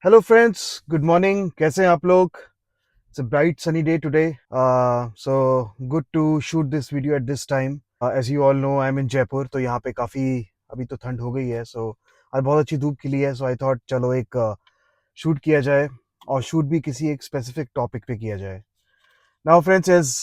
Hello friends, good morning. कैसे हैं आप लोग? It's a bright sunny day today, so good to shoot this video at this time. As you all know, I am in Jaipur, तो यहाँ पे काफ़ी अभी तो ठंड हो गई है। सो आज बहुत अच्छी धूप खिली है, सो आई थॉट चलो एक शूट किया जाए, और शूट भी किसी एक स्पेसिफिक टॉपिक पे किया जाए। Now friends, as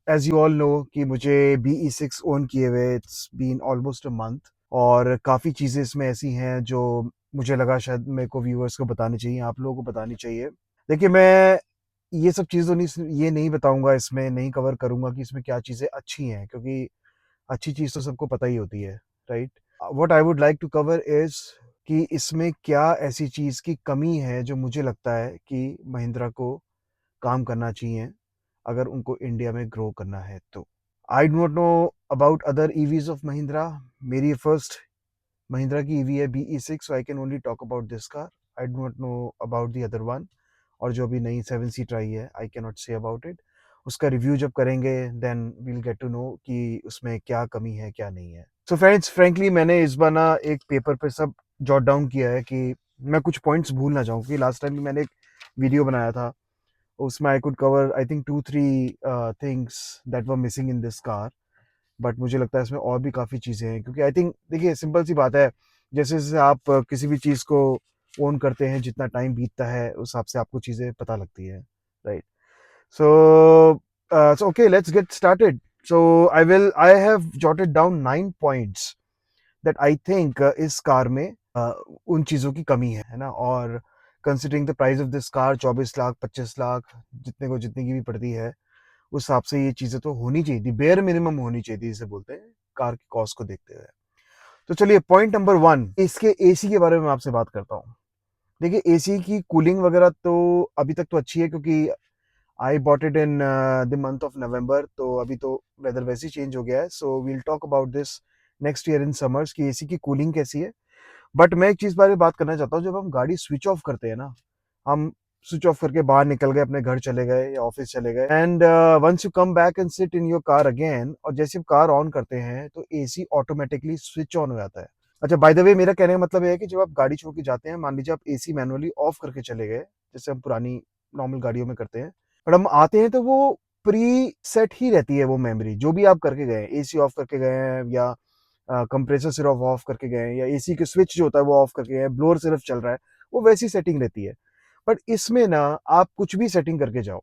as you all know कि मुझे BE6 ओन किए हुए it's been almost a month, और काफ़ी चीज़ें इसमें ऐसी हैं जो मुझे लगा शायद मेरे को व्यूअर्स को बतानी चाहिए, आप लोगों को बतानी चाहिए। देखिए, मैं ये सब चीज़ नहीं, ये नहीं बताऊंगा, इसमें नहीं कवर करूंगा कि इसमें क्या चीज़ें अच्छी हैं, क्योंकि अच्छी चीज़ तो सबको पता ही होती है, right? What I would like to cover is कि इसमें क्या ऐसी चीज़ की कमी है जो मुझे लगता है कि महिंद्रा को काम करना चाहिए अगर उनको इंडिया में ग्रो करना है तो। I do not know about other EVs of Mahindra. मेरी फर्स्ट महिंद्रा की ईवी है BE6, so I can only talk about this car. I do not know about the other one, और जो अभी नई 7 सीटर आई है, I can not say about it. उसका रिव्यू जब करेंगे then we'll get to know कि उसमें क्या कमी है क्या नहीं है। सो फ्रेंड्स, फ्रेंकली मैंने इस बार ना एक पेपर पे सब जॉट डाउन किया है कि मैं कुछ पॉइंट्स भूल ना जाऊं, क्योंकि लास्ट टाइम भी मैंने एक वीडियो बनाया था, उसमें I could cover I think 2-3 things that were missing in this car. But मुझे लगता है इसमें और भी काफ़ी चीज़ें हैं, क्योंकि आई थिंक देखिए सिंपल सी बात है, जैसे जैसे आप किसी भी चीज़ को ओन करते हैं, जितना टाइम बीतता है उस हिसाब से आपको चीज़ें पता लगती है, right? So okay, let's get started. So I have jotted down 9 points that I think इस कार में उन चीज़ों की कमी है ना। और considering the price of this car 24 lakh 25 lakh, जितने की भी पड़ती है, उस हिसाब से ये चीज़ें तो होनी चाहिए थी, बेयर मिनिमम होनी चाहिए थी, जिसे बोलते हैं कार की कॉस्ट को देखते हुए। तो चलिए, पॉइंट नंबर 1, इसके एसी के बारे में आपसे बात करता हूँ। देखिए, एसी की कूलिंग वगैरह तो अभी तक तो अच्छी है, क्योंकि I bought it in the month of November, तो अभी तो वेदर वैसे ही चेंज हो गया है। So we'll talk about this next year in summers की एसी की कूलिंग कैसी है। बट मैं एक चीज़ बारे में बात करना चाहता हूँ, जब हम गाड़ी स्विच ऑफ करते हैं ना, हम स्विच ऑफ करके बाहर निकल गए, अपने घर चले गए या ऑफिस चले गए, and once you come back and sit in your car again, और जैसे हम कार ऑन करते हैं तो एसी ऑटोमेटिकली स्विच ऑन हो जाता है। अच्छा, बाय द वे, मेरा कहने का मतलब है कि जब आप गाड़ी छोड़ के जाते हैं, मान लीजिए आप एसी मैनुअली ऑफ करके चले गए, जैसे हम पुरानी नॉर्मल गाड़ियों में करते हैं, बट हम आते हैं तो वो प्री सेट ही रहती है, वो मेमोरी जो भी आप करके गए, एसी ऑफ करके गए हैं, या कंप्रेसर सिर्फ ऑफ करके गए हैं, या एसी के स्विच जो होता है वो ऑफ करके गए हैं, ब्लोअर सिर्फ चल रहा है, वो वैसी सेटिंग रहती है। बट इसमें ना, आप कुछ भी सेटिंग करके जाओ,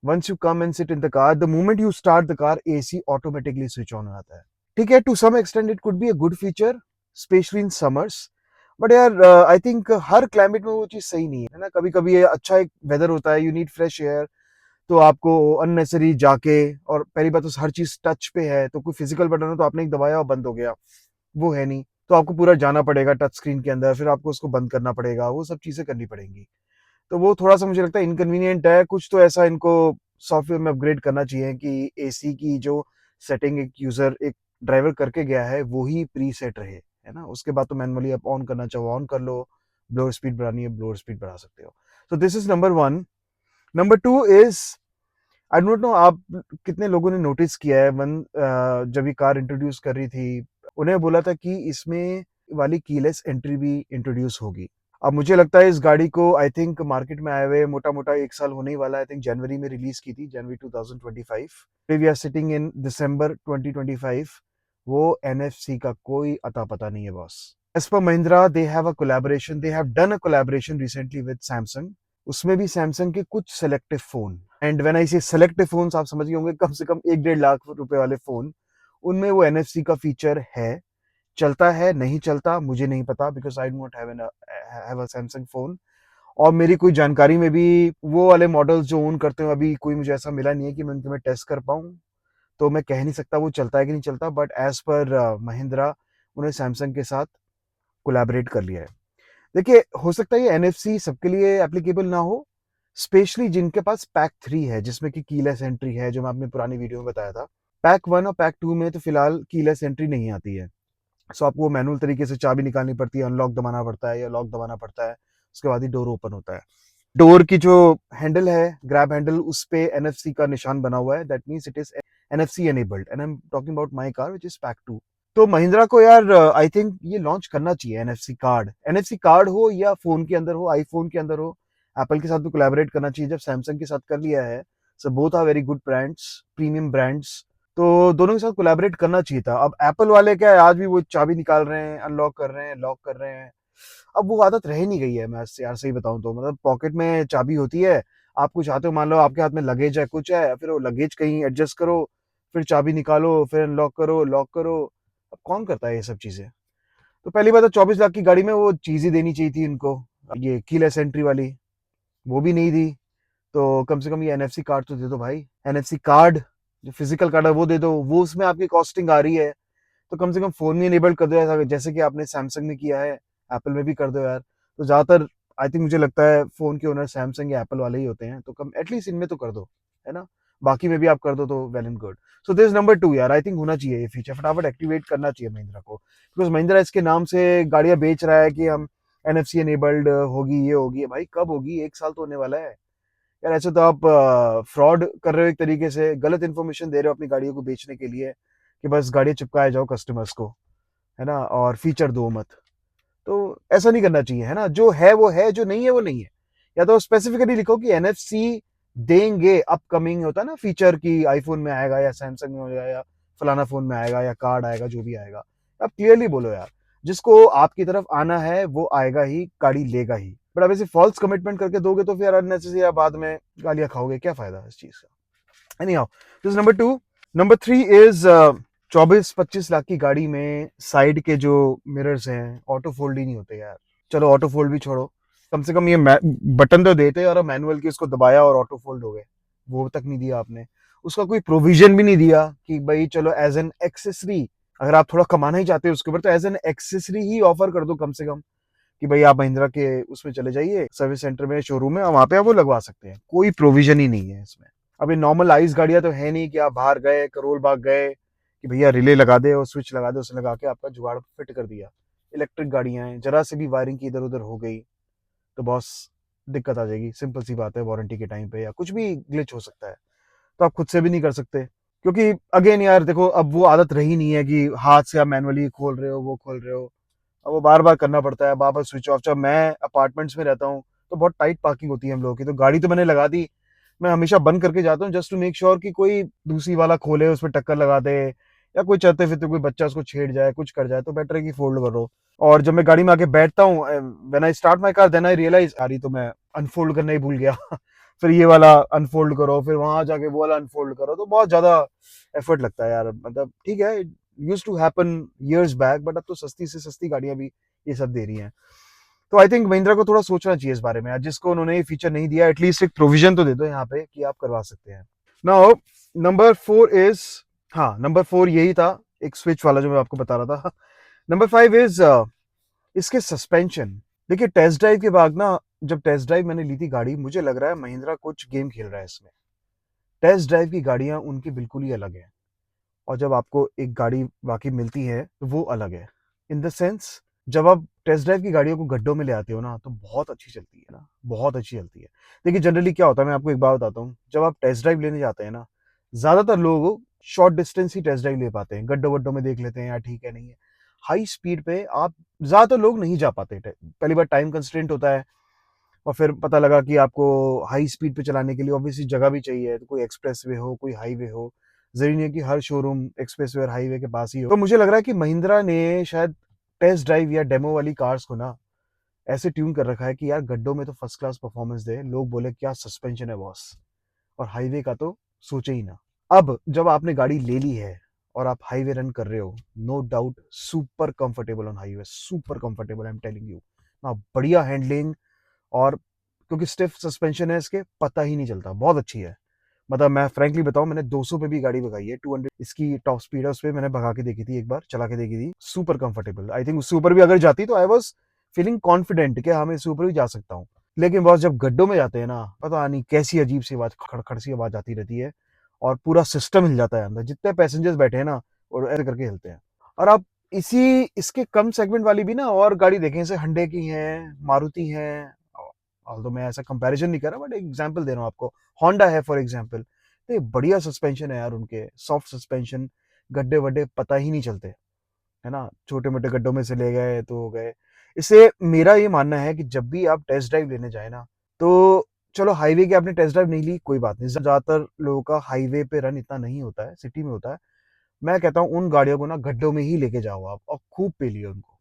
once you come and sit in the car, the moment you start the car, AC automatically switch on हो जाता है। ठीक है, to some extend it could be a good feature, specially in summers. But यार, I think her climate में वो चीज़ सही नहीं है ना। कभी कभी अच्छा एक वेदर होता है, यू नीड फ्रेश एयर, तो आपको अननेसरी जाके, और पहली बात तो हर चीज़ टच पे है, तो कोई फिजिकल बटन हो तो आपने एक दबाया और बंद हो गया, वो है नहीं, तो आपको पूरा जाना पड़ेगा टच स्क्रीन के अंदर, फिर आपको उसको बंद करना पड़ेगा, वो सब चीज़ें करनी पड़ेंगी। तो वो थोड़ा-सा मुझे लगता है इनकन्वीनिएंट है। कुछ तो ऐसा इनको सॉफ्टवेयर में अपग्रेड करना चाहिए कि एसी की जो सेटिंग एक यूज़र, एक ड्राइवर करके गया है, वो ही प्रीसेट रहे, है ना? उसके बाद तो मैनुअली आप ऑन करना चाहो ऑन कर लो, ब्लोअर स्पीड बढ़ानी है, ब्लोअर स्पीड बढ़ा सकते हो। So this is number 1। Number 2 is, I don't no आप कितने लोगों ने नोटिस किया है, जब ये कार इंट्रोड्यूस कर रही थी, उन्हें बोला था कि इसमें वाली कीलेस एंट्री भी इंट्रोड्यूस होगी। अब मुझे लगता है इस गाड़ी को आई थिंक मार्केट में आए हुए मोटा-मोटा 1 साल होने ही वाला है। आई थिंक जनवरी में रिलीज़ की थी, जनवरी 2025। Today we are sitting in December 2025। वो एनएफसी का कोई अता-पता नहीं है boss. As per Mahindra, they have done a collaboration recently with Samsung. उसमें भी सैमसंग के कुछ selective phone, and when I से सेलेक्टिव फ़ोन्स, आप समझ गए होंगे कम से कम 1 डेढ़ लाख रुपए वाले फ़ोन, उनमें वो एनएफसी का फीचर है। चलता है, नहीं चलता, मुझे नहीं पता, because I do not have a Samsung phone, और मेरी कोई जानकारी में भी वो वाले मॉडल्स जो ओन करते हो, अभी कोई मुझे ऐसा मिला नहीं है कि मैं उनके में टेस्ट कर पाऊँ। तो मैं कह नहीं सकता वो चलता है कि नहीं चलता, बट एज़ पर महिंद्रा, उन्हें सैमसंग के साथ कोलैबोरेट कर लिया है। देखिए, हो सकता है ये एनएफसी सबके लिए एप्लीकेबल ना हो, स्पेशली जिनके पास पैक 3 है, जिसमें कि कीलेस एंट्री है, जो मैं अपनी पुरानी वीडियो में बताया था। पैक 1 और पैक 2 में तो फिलहाल कीलेस एंट्री नहीं आती है। सो आपको मैनुअल तरीके से चाबी निकालनी पड़ती है, अनलॉक दबाना पड़ता है या लॉक दबाना पड़ता है, उसके बाद ही डोर ओपन होता है। डोर की जो हैंडल है, ग्रैब हैंडल, उस पे एनएफसी का निशान बना हुआ है, that means it is NFC enabled, and I am talking about my car which is pack 2। तो महिंद्रा को यार आई थिंक ये लॉन्च करना चाहिए एनएफसी कार्ड। एनएफसी कार्ड हो या फोन के अंदर हो, आईफोन के अंदर हो, एप्पल के साथ भी कोलैबोरेट करना चाहिए। जब सैमसंग के साथ कर लिया है, so both are very good brands, premium brands, तो दोनों के साथ कोलैबोरेट करना चाहिए था। अब एप्पल वाले क्या है, आज भी वो चाबी निकाल रहे हैं, अनलॉक कर रहे हैं, लॉक कर रहे हैं। अब वो आदत रह नहीं गई है। मैं यार सही बताऊं तो मतलब पॉकेट में चाबी होती है, आप कुछ चाहते हो, मान लो आपके हाथ में लगेज है, कुछ है, फिर वो लगेज कहीं एडजस्ट करो, फिर चाबी निकालो, फिर अनलॉक करो, लॉक करो। अब कौन करता है ये सब चीजें? तो पहली बात तो 24 लाख की गाड़ी में वो चीज ही देनी चाहिए थी इनको, ये कीलेस एंट्री वाली, वो भी नहीं दी। तो कम से कम ये एनएफसी कार्ड तो दे दो भाई। एनएफसी कार्ड जो फिजिकल कार्ड है वो दे दो, वो उसमें आपकी कॉस्टिंग आ रही है, तो कम से कम फोन में इनेबल कर दो, ऐसा जैसे कि आपने सैमसंग में किया है, एप्पल में भी कर दो यार। तो ज्यादातर आई थिंक मुझे लगता है फोन के ओनर सैमसंग या एप्पल वाले ही होते हैं, तो कम एटलीस्ट इनमें तो कर दो, है ना। बाकी में भी आप कर दो तो well and good. So this number 2 यार, आई थिंक होना चाहिए ये फीचर, फटाफट एक्टिवेट करना चाहिए महिंद्रा को, बिकॉज महिंद्रा इसके नाम से गाड़ियां बेच रहा है कि हम एनएफसी एनेबल्ड होगी, ये होगी। भाई कब होगी? 1 साल तो होने वाला है यार। ऐसे तो आप फ्रॉड कर रहे हो, एक तरीके से गलत इन्फॉर्मेशन दे रहे हो अपनी गाड़ियों को बेचने के लिए, कि बस गाड़ी चिपकाए जाओ कस्टमर्स को, है ना, और फीचर दो मत। तो ऐसा नहीं करना चाहिए, है ना। जो है वो है, जो नहीं है वो नहीं है। या तो स्पेसिफिकली लिखो कि एनएफसी देंगे, अपकमिंग होता है ना फीचर की, आईफोन में आएगा या सैमसंग में होगा या फलाना फोन में आएगा या कार्ड आएगा, जो भी आएगा। आप क्लियरली बोलो यार, जिसको आपकी तरफ आना है वो आएगा ही, गाड़ी लेगा ही। बट अब ऐसे फॉल्स कमिटमेंट करके दोगे तो फिर अननेसेसरी बाद में गालियां खाओगे, क्या फायदा इस चीज का। Any how, this number 2। Number 3 is 24-25 lakh की गाड़ी में साइड के जो मिरर्स हैं ऑटो फोल्ड ही नहीं होते यार। चलो ऑटो फोल्ड भी छोड़ो, कम से कम ये बटन तो देते, और मैनुअल की उसको दबाया और ऑटो फोल्ड हो गए, वो तक नहीं दिया आपने। उसका कोई प्रोविजन भी नहीं दिया कि भाई चलो एज एन एक्सेसरी, अगर आप थोड़ा कमाना ही चाहते हो उसके ऊपर, तो एज एन एक्सेसरी ही ऑफर कर दो कम से कम, कि भाई आप महिंद्रा के उसमें चले जाइए, सर्विस सेंटर में, शोरूम में, वहां पे आप वो लगवा सकते हैं। कोई प्रोविजन ही नहीं है इसमें। अब ये नॉर्मल आइस गाड़ियां तो है नहीं कि आप बाहर गए, करोल बाग गए, कि भैया रिले लगा दे और स्विच लगा दे, उसने लगा के आपका जुगाड़ फिट कर दिया। इलेक्ट्रिक गाड़ियां हैं, जरा से भी वायरिंग की इधर उधर हो गई तो बॉस दिक्कत आ जाएगी। सिंपल सी बात है, वारंटी के टाइम पे या कुछ भी ग्लिच हो सकता है, तो आप खुद से भी नहीं कर सकते। क्योंकि अगेन यार देखो, अब वो आदत रही नहीं है कि हाथ से आप मैनुअली खोल रहे हो, वो खोल रहे हो। अब वो बार बार करना पड़ता है, बार बार स्विच ऑफ। जब मैं अपार्टमेंट्स में रहता हूँ तो बहुत टाइट पार्किंग होती है हम लोगों की, तो गाड़ी तो मैंने लगा दी, मैं हमेशा बंद करके जाता हूँ, जस्ट टू मेक श्योर कि कोई दूसरी वाला खोले, उसमें टक्कर लगा दे, या कोई चलते फिरते कोई बच्चा उसको छेड़ जाए, कुछ कर जाए, तो बेटर है कि फोल्ड करो। और जब मैं गाड़ी में आके बैठता हूँ, when I start my car, then I realise गाड़ी तो मैं अनफोल्ड करना ही भूल गया। फिर ये वाला अनफोल्ड करो, फिर वहां जाके वो वाला अनफोल्ड करो, तो बहुत ज्यादा एफर्ट लगता है यार। मतलब ठीक है, use to happen years back, but अब तो सस्ती से सस्ती गाड़ियां भी ये सब दे रही हैं। तो आई थिंक महिंद्रा को थोड़ा सोचना चाहिए इस बारे में यार, जिसको उन्होंने ये फीचर नहीं दिया, एटलीस्ट एक प्रोविजन तो दे दो यहाँ पे कि आप करवा सकते हैं। नाउ नंबर 4 इज, हाँ नंबर 4 यही था, एक स्विच वाला जो मैं आपको बता रहा था। नंबर 5 इज इसके सस्पेंशन। देखिए टेस्ट ड्राइव के बाद ना, जब टेस्ट ड्राइव मैंने ली थी गाड़ी, मुझे लग रहा है महिंद्रा कुछ गेम खेल रहा है इसमें। टेस्ट ड्राइव की गाड़ियां उनकी बिल्कुल ही अलग है, और जब आपको एक गाड़ी वाकई मिलती है तो वो अलग है। इन द सेंस, जब आप टेस्ट ड्राइव की गाड़ियों को गड्ढों में ले आते हो ना, तो बहुत अच्छी चलती है ना, बहुत अच्छी चलती है। देखिए जनरली क्या होता है, मैं आपको एक बात बताता हूँ, जब आप टेस्ट ड्राइव लेने जाते हैं ना, ज्यादातर लोग शॉर्ट डिस्टेंस ही टेस्ट ड्राइव ले पाते हैं, गड्ढों वड्ढों में देख लेते हैं यार ठीक है नहीं है। हाई स्पीड पे आप, ज्यादातर लोग नहीं जा पाते। पहली बार टाइम कंस्ट्रेंट होता है, और फिर पता लगा कि आपको हाई स्पीड पे चलाने के लिए ऑब्वियसली जगह भी चाहिए, तो कोई एक्सप्रेस वे हो, कोई हाईवे हो। जरूरी नहीं है कि हर शोरूम एक्सप्रेस वे और हाईवे के पास ही हो। तो मुझे लग रहा है कि महिंद्रा ने शायद टेस्ट ड्राइव या डेमो वाली कार्स को ना ऐसे ट्यून कर रखा है कि यार गड्ढों में तो फर्स्ट क्लास परफॉर्मेंस दे, लोग बोले क्या सस्पेंशन है बॉस, और हाईवे का तो सोचे ही ना। अब जब आपने गाड़ी ले ली है और आप हाईवे रन कर रहे हो, no doubt super comfortable on highway, super comfortable, I am telling you ना, बढ़िया हैंडलिंग। और क्योंकि स्टिफ सस्पेंशन है इसके, पता ही नहीं चलता, बहुत अच्छी है। मतलब मैं फ्रैंकली बताऊं, मैंने 200 पे भी गाड़ी भगाई है, 200 इसकी टॉप स्पीड है, उस पर मैंने भगा के देखी थी, एक बार चला के देखी थी, सुपर कंफर्टेबल। आई थिंक उससे ऊपर भी अगर जाती तो आई वॉज फीलिंग कॉन्फिडेंट कि हाँ मैं इससे ऊपर भी जा सकता हूँ। लेकिन बॉस जब गड्ढों में जाते हैं ना, पता नहीं कैसी अजीब सी आवाज, खड़खड़ सी आवाज आती रहती है, और पूरा सिस्टम हिल जाता है अंदर, जितने पैसेंजर्स बैठे हैं ना, और ऐसे करके हिलते हैं। और आप इसी इसके कम सेगमेंट वाली भी ना और गाड़ी देखें, जैसे हंडे की हैं, मारुति हैं, ऑल्दो मैं ऐसा कंपैरिजन नहीं कर रहा, बट एक एग्जांपल दे रहा हूँ आपको, होंडा है फॉर एग्जांपल। तो बढ़िया सस्पेंशन है यार उनके, सॉफ्ट सस्पेंशन, गड्ढे वड्ढे पता ही नहीं चलते। है ना? छोटे-मोटे गड्ढों में से ले गए तो हो गए। इससे मेरा ये मानना है कि जब भी आप टेस्ट ड्राइव लेने जाएँ ना, तो चलो हाईवे की आपने टेस्ट ड्राइव नहीं ली, कोई बात नहीं। ज़्यादातर लोगों का हाईवे पे रन इतना नहीं होता है, सिटी में होता है। मैं कहता हूँ उन गाड़ियों को ना गड्ढों में ही लेके जाओ आप और खूब पेलिए उनको।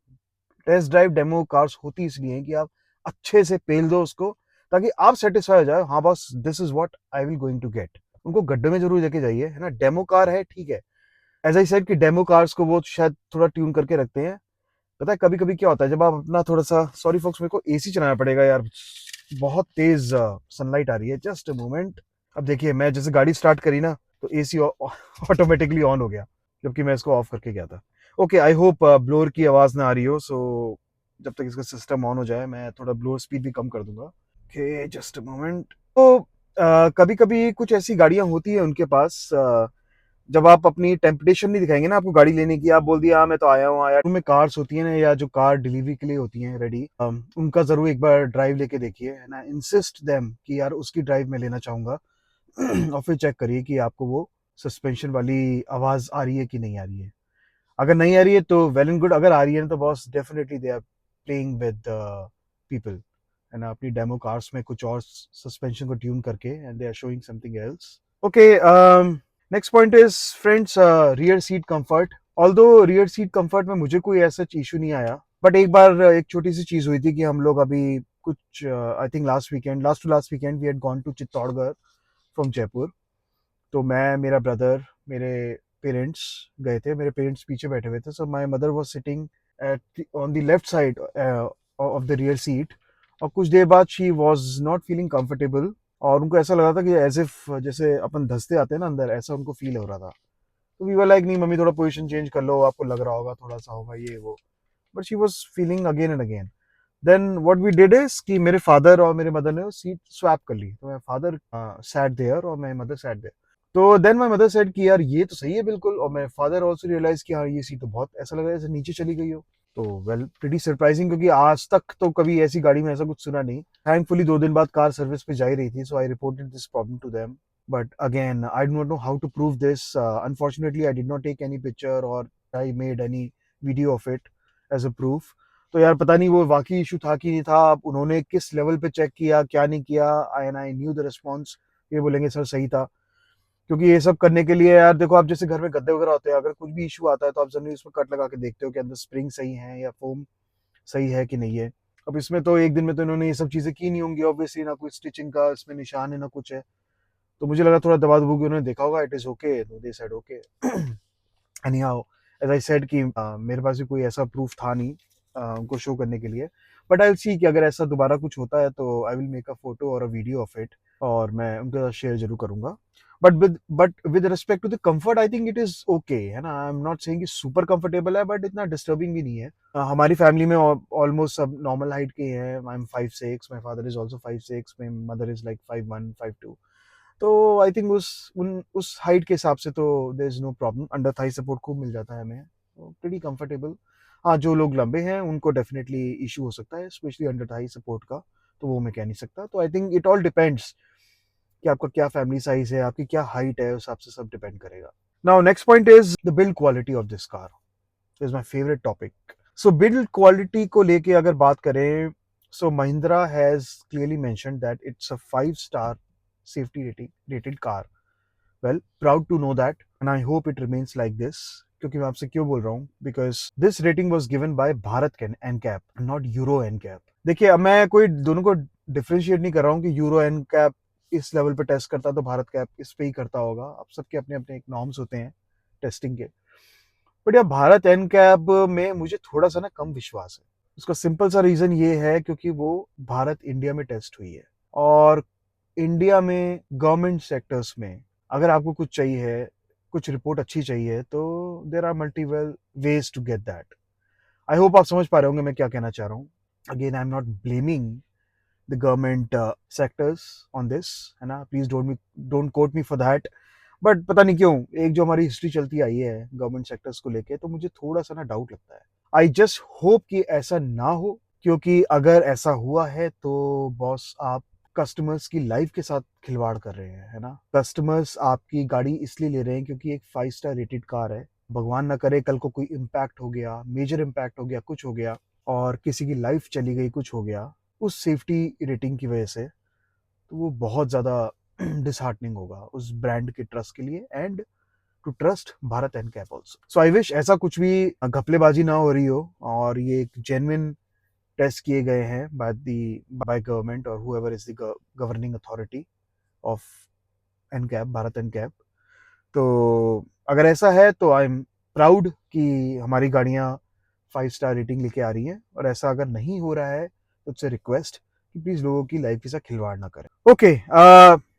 टेस्ट ड्राइव डेमो कार्स होती इसलिए हैं कि आप अच्छे से पेल दो उसको, ताकि आप सैटिस्फाई हो जाओ, हाँ boss this is what I will going to get. उनको गड्ढे में जरूर लेके जाइए, है ना? डेमो कार है, ठीक है। एज आई सेड कि डेमो कार्स को वो शायद थोड़ा ट्यून करके रखते हैं। पता है कभी कभी क्या होता है, जब आप अपना थोड़ा सा, सॉरी फोक्स मेरे को एसी चलाना पड़ेगा यार, बहुत तेज सनलाइट आ रही है, जस्ट अ मोमेंट। अब देखिए मैं जैसे गाड़ी स्टार्ट करी ना, तो एसी ऑटोमेटिकली ऑन हो गया, जबकि मैं इसको ऑफ करके गया था। ओके, आई होप ब्लोअर की आवाज़ ना आ रही हो। सो जब तक इसका सिस्टम ऑन हो जाए मैं थोड़ा ब्लोअर स्पीड भी कम कर दूंगा। Okay, just a moment. तो कभी कभी कुछ ऐसी गाड़ियां होती है उनके पास, जब आप अपनी टेम्पटेशन नहीं दिखाएंगे ना आपको गाड़ी लेने की, आप बोल दिया हाँ मैं तो आया हूँ, आया उनमें कार्स होती है ना, या जो कार डिलीवरी के लिए होती हैं रेडी, उनका जरूर एक बार ड्राइव लेके देखिए, है ना? इंसिस्ट देम कि यार उसकी ड्राइव में लेना चाहूंगा। और फिर चेक करिए कि आपको वो सस्पेंशन वाली आवाज आ रही है कि नहीं आ रही है। अगर नहीं आ रही है तो वेल एंड गुड, अगर आ रही है तो boss definitely they are playing with people, है ना? अपनी डेमो कार्स में कुछ और सस्पेंशन को ट्यून करके, and they are showing something else. Okay, next point is friends, rear seat comfort. Although rear seat comfort में मुझे कोई ऐसा इशू नहीं आया, बट एक बार एक छोटी सी चीज हुई थी कि हम लोग अभी कुछ I think last weekend we had gone to Chittorgarh from Jaipur. तो मैं, मेरा ब्रदर, मेरे पेरेंट्स गए थे। मेरे पेरेंट्स पीछे बैठे हुए थे, so my mother was sitting at on the left side of the rear seat. और कुछ देर बाद she was not feeling comfortable, और उनको ऐसा लग रहा था कि एज इफ जैसे अपन धंसते आते हैं ना अंदर, ऐसा उनको फील हो रहा था। तो वी वर लाइक नहीं मम्मी थोड़ा पोजीशन चेंज कर लो, आपको लग रहा होगा थोड़ा सा होगा ये वो। But she was feeling again and again. Then what we did is कि मेरे फादर और मेरे मदर ने सीट स्वैप कर ली, तो मेरे फादर सैट देयर और मेरी मदर सैट देयर। तो देन माय मदर सेड कि यार ये तो सही है बिल्कुल, और मेरे फादर आल्सो रियलाइज कि हाँ ये सीट तो बहुत ऐसा लग रहा है जैसे नीचे चली गई हो। तो वेल प्रीटी सरप्राइजिंग, क्योंकि आज तक तो कभी ऐसी गाड़ी में ऐसा कुछ सुना नहीं। थैंकफुली 2 दिन बाद कार सर्विस पे जा ही रही थी, so I reported this problem to them. But again I do not know how to prove this, unfortunately I did not take any picture और I made any video of it as a proof. तो यार पता नहीं वो वाकई issue था कि नहीं था, अब उन्होंने किस लेवल पे चेक किया क्या नहीं किया, आई न्यू द रिस्पॉन्स, ये बोलेंगे सर सही था। क्योंकि ये सब करने के लिए यार देखो, आप जैसे घर में गद्दे वगैरह होते हैं, अगर कुछ भी इशू आता है तो आप जनरली उसमें कट लगा के देखते हो कि अंदर स्प्रिंग सही है या फोम सही है कि नहीं है। अब इसमें तो एक दिन में तो इन्होंने ये सब चीजें की नहीं होंगी ऑब्वियसली, ना कोई स्टिचिंग का इसमें निशान है ना कुछ है। तो मुझे लगा थोड़ा दबा दबू के उन्होंने देखा होगा, इट इज ओके, तो they said okay. Anyhow, as I said कि मेरे पास भी कोई ऐसा प्रूफ था नहीं उनको शो करने के लिए। बट आई विल सी कि अगर ऐसा दोबारा कुछ होता है तो I will make a photo और अ वीडियो ऑफ इट, और मैं उनके साथ शेयर जरूर करूंगा। But with respect to the comfort I think it is okay, है ना? आई एम नॉट सेइंग कि सुपर कंफर्टेबल है, बट इतना डिस्टर्बिंग भी नहीं है। हमारी फैमिली में ऑलमोस्ट सब नॉर्मल हाइट के ही हैं। I am 5'6", my father is also 5'6", my mother is like 5'1", 5'2". तो आई थिंक उस हाइट के हिसाब से तो there is no problem, under thigh support खूब मिल जाता है हमें, तो प्रीटी कंफर्टेबल। हाँ, जो लोग लंबे हैं उनको डेफिनेटली इशू हो सकता है, स्पेशली अंडर थाई सपोर्ट का, तो वो मैं कह नहीं सकता। तो आई थिंक इट ऑल डिपेंड्स कि आपका क्या फैमिली साइज है, आपकी क्या हाइट है, उस हिसाब से सब डिपेंड करेगा। Now next point is the build quality of this car, is my favourite topic. So build quality को लेके अगर बात करें, so Mahindra has clearly mentioned that it's a 5 star safety rated car. Well, proud to know that and I hope it remains like this. क्योंकि मैं आपसे क्यों बोल रहा हूँ, because this rating was given by Bharat NCAP, not euro N cap. देखिए अब मैं कोई दोनों को डिफ्रेंशिएट नहीं कर रहा हूँ कि यूरो एन कैप इस लेवल पे टेस्ट करता तो भारत कैप इस पे ही करता होगा। अब सबके अपने अपने एक नॉर्म्स होते हैं टेस्टिंग के। बट यार भारत एन कैप में मुझे थोड़ा सा ना कम विश्वास है। उसका सिंपल सा रीजन ये है क्योंकि वो भारत इंडिया में टेस्ट हुई है, और इंडिया में गवर्नमेंट सेक्टर्स में अगर आपको कुछ चाहिए, कुछ रिपोर्ट अच्छी चाहिए, तो there are multiple ways to get that. I hope आप समझ पा रहे होंगे मैं क्या कहना चाह रहा हूँ। Again I am not blaming the government sectors on this, है ना? Please don't quote me for that. But पता नहीं क्यों एक जो हमारी हिस्ट्री चलती आई है गवर्नमेंट सेक्टर्स को लेके, तो मुझे थोड़ा सा ना डाउट लगता है। आई जस्ट होप कि ऐसा ना हो, क्योंकि अगर ऐसा हुआ है तो बॉस आप कस्टमर्स की लाइफ के साथ खिलवाड़ कर रहे हैं, है ना? कस्टमर्स आपकी गाड़ी इसलिए ले रहे हैं क्योंकि एक 5 स्टार रेटेड कार है, भगवान ना करे कल को कोई इम्पैक्ट हो गया, मेजर इम्पैक्ट हो गया, कुछ हो गया और किसी की लाइफ चली गई, कुछ हो गया उस सेफ्टी रेटिंग की वजह से, तो वो बहुत ज़्यादा डिसहार्टनिंग होगा उस ब्रांड के ट्रस्ट के लिए and to trust Bharat NCAP also. So I wish ऐसा कुछ भी घपलेबाजी ना हो रही हो और ये एक जेन्युइन टेस्ट किए गए हैं बाय गवर्नमेंट और whoever is the governing authority of NCAP, Bharat NCAP. तो अगर ऐसा है तो आई एम प्राउड कि हमारी गाड़ियाँ 5 स्टार रेटिंग लेके आ रही हैं, और ऐसा अगर नहीं हो रहा है तो इट्स रिक्वेस्ट कि प्लीज लोगों की लाइफ के साथ खिलवाड़ ना करें। Okay,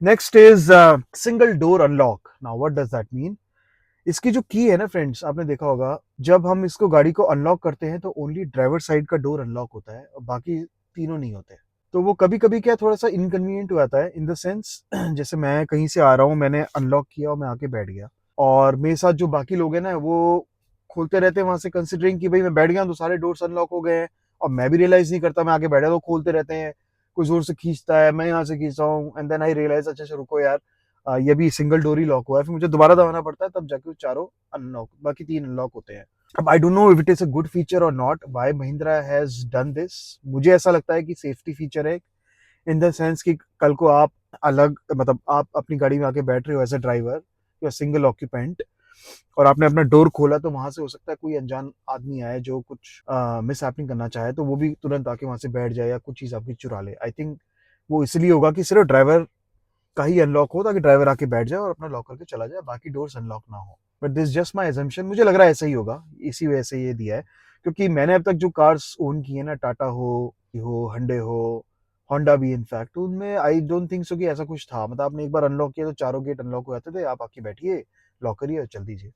next is single door unlock. Now what does that mean? इसकी जो की है ना फ्रेंड्स, आपने देखा होगा जब हम इसको गाड़ी को अनलॉक करते हैं तो ओनली ड्राइवर साइड का डोर अनलॉक होता है और बाकी तीनों नहीं होते। तो वो कभी कभी क्या थोड़ा सा इनकन्वीनियंट हो जाता है इन द सेंस जैसे मैं कहीं से आ रहा हूँ, मैंने अनलॉक किया और मैं आके बैठ गया, और मेरे साथ जो बाकी लोग हैं ना वो खोलते रहते हैं वहां से, कंसिडरिंग कि भाई मैं बैठ गया तो सारे डोर्स अनलॉक हो गए हैं, और मैं भी रियलाइज नहीं करता मैं आगे बैठा तो खोलते रहते हैं, कोई जोर से खींचता है, मैं यहाँ से खींचता हूँ एंड देन आई रियलाइज अच्छा अच्छा रुको यार, ये भी सिंगल डोर ही लॉक हुआ है, फिर मुझे दोबारा दबाना पड़ता है तब जाके वो चारों अनलॉक, बाकी 3 अनलॉक होते हैं। अब I don't know if it is a good feature और not, why Mahindra has done this. मुझे ऐसा लगता है कि सेफ्टी फीचर है, इन द सेंस कि कल को आप अलग, मतलब आप अपनी गाड़ी में आके बैठ रहे हो एज अ ड्राइवर या सिंगल ऑक्यूपेंट, और आपने अपना डोर खोला तो वहां से हो सकता है कोई अनजान आदमी आए जो कुछ मिस हैपनिंग करना चाहे, तो वो भी तुरंत आके वहां से बैठ जाए या कुछ चीज आपकी चुरा ले। आई थिंक वो इसलिए होगा कि सिर्फ ड्राइवर का ही अनलॉक हो ताकि ड्राइवर आके बैठ जाए और अपना लॉक करके चला जाए, बाकी डोर्स अनलॉक ना हो। But this just my assumption, मुझे लग रहा है ऐसा ही होगा, इसी वजह से ये दिया है। क्योंकि मैंने अब तक जो कार्स ओन की है ना, टाटा हो हंडे हो, होंडा भी इनफैक्ट, उनमें आई डोंट थिंक सो कि ऐसा कुछ था, मतलब आपने एक बार अनलॉक किया तो चारों गेट अनलॉक हो जाते थे, आप आके बैठिए, लॉक करिए और चल दीजिए।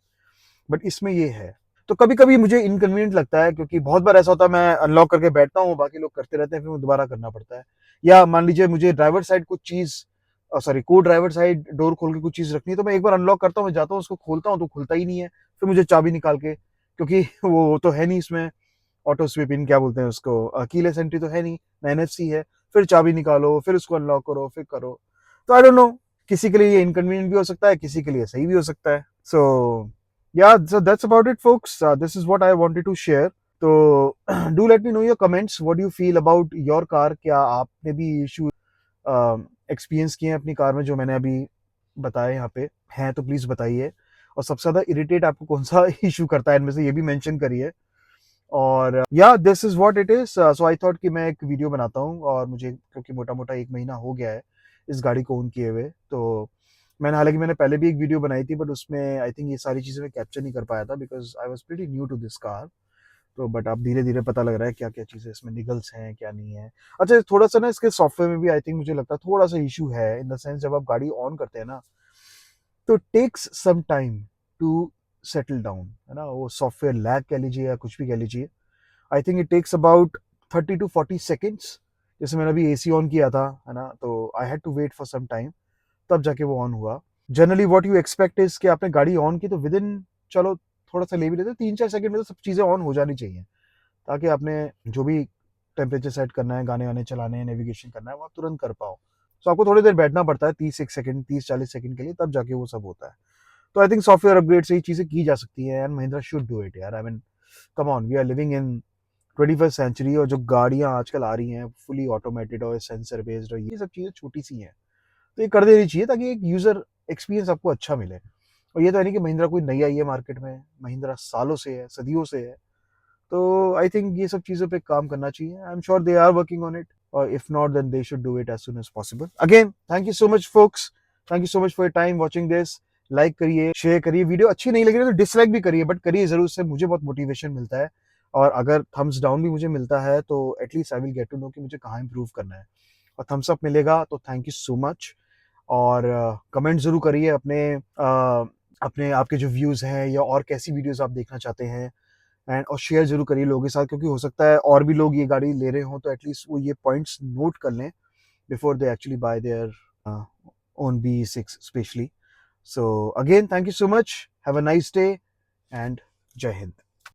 बट इसमें ये है, तो कभी कभी मुझे इनकन्वीनियंट लगता है क्योंकि बहुत बार ऐसा होता है मैं अनलॉक करके बैठता हूँ, बाकी लोग करते रहते हैं, फिर मुझे दोबारा करना पड़ता है। या मान लीजिए मुझे ड्राइवर साइड कुछ चीज, सॉरी, को ड्राइवर साइड डोर खोल के कुछ चीज रखनी है, तो मैं एक बार अनलॉक करता हूँ, मैं जाता हूँ उसको खोलता हूँ तो खुलता ही नहीं है, फिर मुझे चाबी निकाल के, क्योंकि वो तो है नहीं इसमें ऑटो स्विप इन, क्या बोलते हैं उसको, कीलेस एंट्री तो है नहीं ना, एनएफसी है, फिर चाबी निकालो, फिर उसको अनलॉक करो, फिर करो। तो आई डोंट नो, किसी के लिए ये इनकन्वीनियंट भी हो सकता है, किसी के लिए सही भी हो सकता है। सो yeah, so that's about it folks, this is what I wanted to share. तो do let me know your comments, what do you feel about your car? क्या आपने भी इशू एक्सपीरियंस किए हैं अपनी कार में जो मैंने अभी बताए यहाँ पे हैं, तो प्लीज बताइए। और सबसे ज्यादा इरिटेट आपको कौन सा इशू करता है इनमें से, ये भी मेंशन करिए। और या this is what it is, so I thought कि मैं एक वीडियो बनाता हूँ, और मुझे क्योंकि मोटा मोटा 1 महीना हो गया है इस गाड़ी को ओन किए हुए, तो मैंने पहले भी एक वीडियो बनाई थी, बट उसमें आई थिंक ये सारी चीज़ें मैं कैप्चर नहीं कर पाया था because I was pretty new to this car. तो बट अब धीरे धीरे पता लग रहा है क्या क्या चीज़ें इसमें निगल्स हैं, क्या नहीं है। अच्छा, थोड़ा सा ना इसके सॉफ्टवेयर में भी आई थिंक मुझे लगता है थोड़ा सा इशू है, इन द सेंस जब आप गाड़ी ऑन करते हैं ना तो takes some time to settle down, है ना, वो सॉफ्टवेयर लैग कह लीजिए या कुछ भी कह लीजिए। I think it takes about 30 to 40 seconds. जैसे मैंने अभी एसी ऑन किया था, है ना, तो I had to wait for some time, तब जाके वो ऑन हुआ। Generally what you expect is कि आपने गाड़ी ऑन की तो विद इन, चलो थोड़ा सा ले भी लेते, 3-4 सेकंड में तो सब चीज़ें ऑन हो जानी चाहिए, ताकि आपने जो भी टेम्परेचर सेट करना है, गाने वाने चलाने हैं, नेविगेशन करना है, वो आप तुरंत कर पाओ। तो आपको थोड़ी देर बैठना पड़ता है, 30 सेकंड, 30-40 सेकंड के लिए, तब जाके वो सब होता है। तो आई थिंक सॉफ्टवेयर अपग्रेड से ये चीज़ें की जा सकती है, and Mahindra should do it यार। I mean come on, we are living in 21st century, और जो गाड़ियां आजकल आ रही हैं फुली ऑटोमेटेड और सेंसर बेस्ड और ये सब चीज़ें छोटी सी हैं, तो ये कर देनी चाहिए ताकि एक यूज़र एक्सपीरियंस आपको अच्छा मिले। और ये तो है नहीं कि महिंद्रा कोई नई आई है मार्केट में, महिंद्रा सालों से है, सदियों से है। तो आई थिंक ये सब चीज़ों पे काम करना चाहिए, I am sure they are working on it, और if not then they should do it as soon as possible. Again thank you so much folks, thank you so much for your time watching this. Like करिए, share करिए, video अच्छी नहीं लगी तो dislike भी करिए, but करिए जरूर से, मुझे बहुत मोटिवेशन मिलता है। और अगर थम्स डाउन भी मुझे मिलता है तो at least I will get to know कि मुझे कहाँ इंप्रूव करना है। और थम्स अप मिलेगा तो थैंक यू सो मच। और कमेंट जरूर करिए अपने आपके जो व्यूज़ हैं, या और कैसी वीडियोस आप देखना चाहते हैं, एंड और शेयर जरूर करिए लोगों के साथ, क्योंकि हो सकता है और भी लोग ये गाड़ी ले रहे हों, तो एटलीस्ट वो ये पॉइंट्स नोट कर लें before they actually bye their own BE6 specially. So again thank you so much, have a nice day and जय हिंद।